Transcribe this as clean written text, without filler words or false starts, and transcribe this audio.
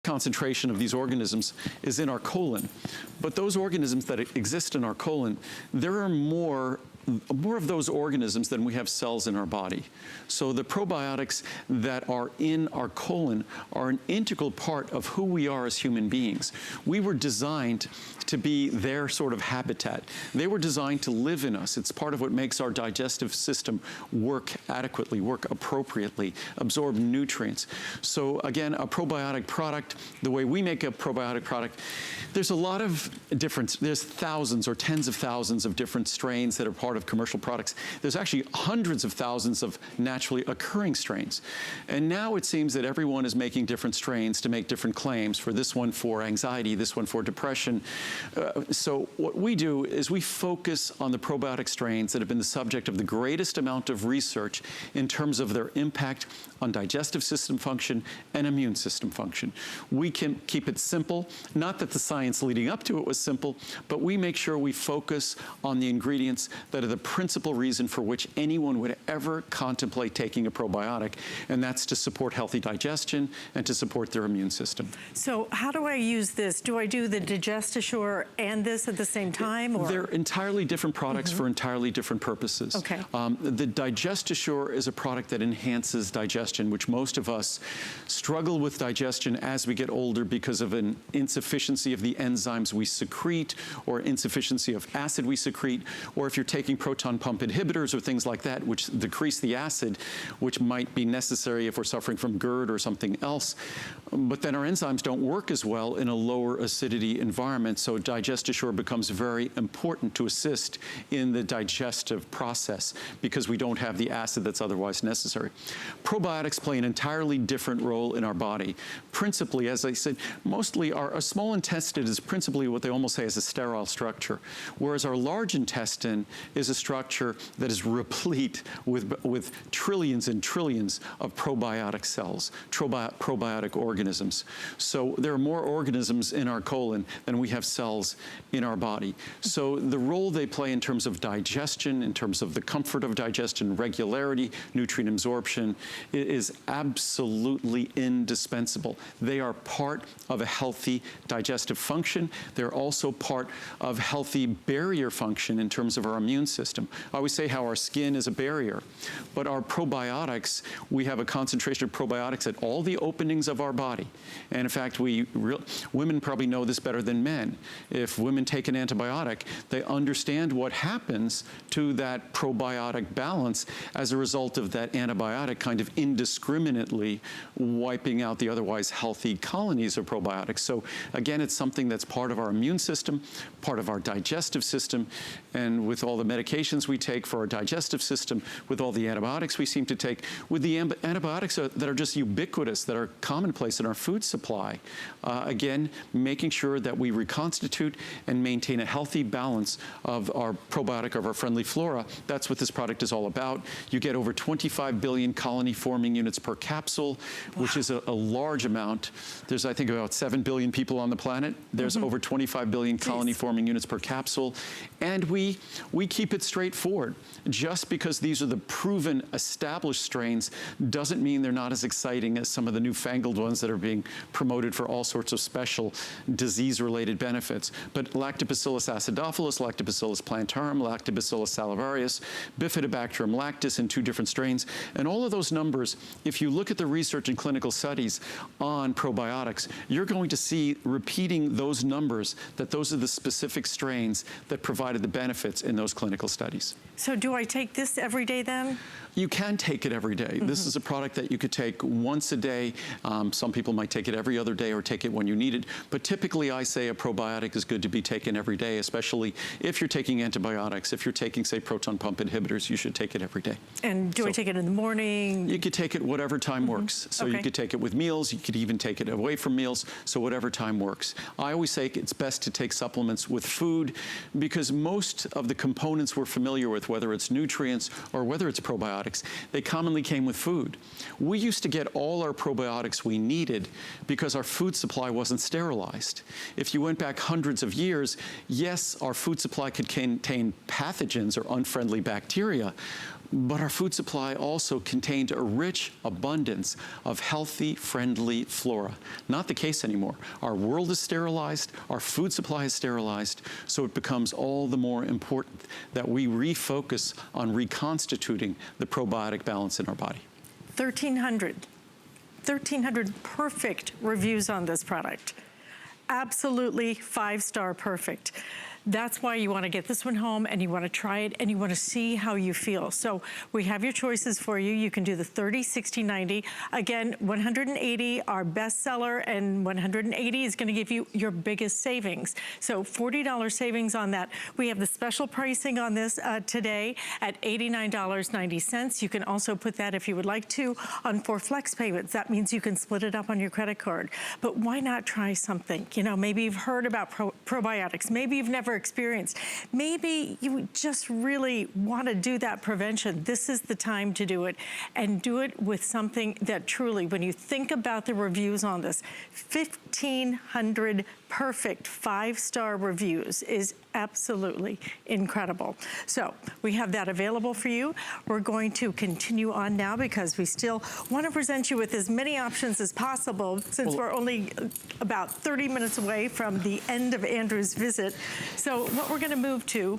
concentration of these organisms is in our colon. But those organisms that exist in our colon, there are more of those organisms than we have cells in our body. So the probiotics that are in our colon are an integral part of who we are as human beings. We were designed to be their sort of habitat. They were designed to live in us. It's part of what makes our digestive system work adequately, work appropriately, absorb nutrients. So again, a probiotic product, the way we make a probiotic product, there's a lot of difference. There's thousands or tens of thousands of different strains that are part of commercial products. There's actually hundreds of thousands of naturally occurring strains. And now it seems that everyone is making different strains to make different claims. For this one for anxiety, this one for depression. So what we do is we focus on the probiotic strains that have been the subject of the greatest amount of research in terms of their impact on digestive system function and immune system function. We can keep it simple, not that the science leading up to it was simple, but we make sure we focus on the ingredients that are the principal reason for which anyone would ever contemplate taking a probiotic, and that's to support healthy digestion and to support their immune system. So how do I use this? Do I do the Digestive and this at the same time? Or? They're entirely different products for entirely different purposes. Okay. The Digestive is a product that enhances digestion, which most of us struggle with digestion as we get older because of an insufficiency of the enzymes we secrete or insufficiency of acid we secrete, or if you're taking proton pump inhibitors or things like that, which decrease the acid, which might be necessary if we're suffering from GERD or something else. But then our enzymes don't work as well in a lower acidity environment, so Digestive becomes very important to assist in the digestive process because we don't have the acid that's otherwise necessary. Probiotics play an entirely different role in our body. Principally, as I said, mostly our small intestine is principally what they almost say is a sterile structure, whereas our large intestine is a structure that is replete with trillions and trillions of probiotic cells, probiotic organisms. So there are more organisms in our colon than we have cells in our body. So the role they play in terms of digestion, in terms of the comfort of digestion, regularity, nutrient absorption, is absolutely indispensable. They are part of a healthy digestive function. They're also part of healthy barrier function in terms of our immune system. I always say how our skin is a barrier, but our probiotics, we have a concentration of probiotics at all the openings of our body. And in fact, women probably know this better than men. If women take an antibiotic, they understand what happens to that probiotic balance as a result of that antibiotic kind of indiscriminately wiping out the otherwise healthy colonies of probiotics. So again, it's something that's part of our immune system, part of our digestive system, and with all the medications we take for our digestive system, with all the antibiotics we seem to take, with the antibiotics that are just ubiquitous, that are commonplace in our food supply, again, making sure that we reconstitute and maintain a healthy balance of our probiotic, of our friendly flora. That's what this product is all about. You get over 25 billion colony-forming units per capsule, which is a large amount. There's, I think, about 7 billion people on the planet. There's over 25 billion colony-forming units per capsule. And we keep it straightforward. Just because these are the proven, established strains doesn't mean they're not as exciting as some of the newfangled ones that are being promoted for all sorts of special disease-related benefits. But Lactobacillus acidophilus, Lactobacillus plantarum, Lactobacillus salivarius, Bifidobacterium lactis in 2 different strains. And all of those numbers, if you look at the research and clinical studies on probiotics, you're going to see repeating those numbers, that those are the specific strains that provided the benefits in those clinical studies. So do I take this every day then? You can take it every day. This is a product that you could take once a day. Some people might take it every other day or take it when you need it. But typically I say a probiotic is good to be taken every day, especially if you're taking antibiotics. If you're taking, say, proton pump inhibitors, you should take it every day. And do I take it in the morning? You could take it whatever time works. So you could take it with meals. You could even take it away from meals. So whatever time works. I always say it's best to take supplements with food because most of the components we're familiar with, whether it's nutrients or whether it's probiotics, they commonly came with food. We used to get all our probiotics we needed because our food supply wasn't sterilized. If you went back hundreds of years, yes, our food supply could contain pathogens or unfriendly bacteria, But our food supply also contained a rich abundance of healthy, friendly flora. Not the case anymore. Our world is sterilized, our food supply is sterilized, so it becomes all the more important that we refocus on reconstituting the probiotic balance in our body. 1,300 perfect reviews on this product. Absolutely 5-star perfect. That's why you want to get this one home and you want to try it and you want to see how you feel. So we have your choices for you. You can do the 30, 60, 90. Again, 180, our best seller, and 180 is going to give you your biggest savings. So $40 savings on that. We have the special pricing on this today at $89.90. You can also put that, if you would like to, on 4 flex payments. That means you can split it up on your credit card. But why not try something? You know, maybe you've heard about probiotics. Maybe you've never experienced. Maybe you just really want to do that prevention. This is the time to do it, and do it with something that truly, when you think about the reviews on this, 1,500 perfect 5-star reviews is absolutely incredible. So we have that available for you. We're going to continue on now because we still want to present you with as many options as possible, since we're only about 30 minutes away from the end of Andrew's visit. So what we're going to move to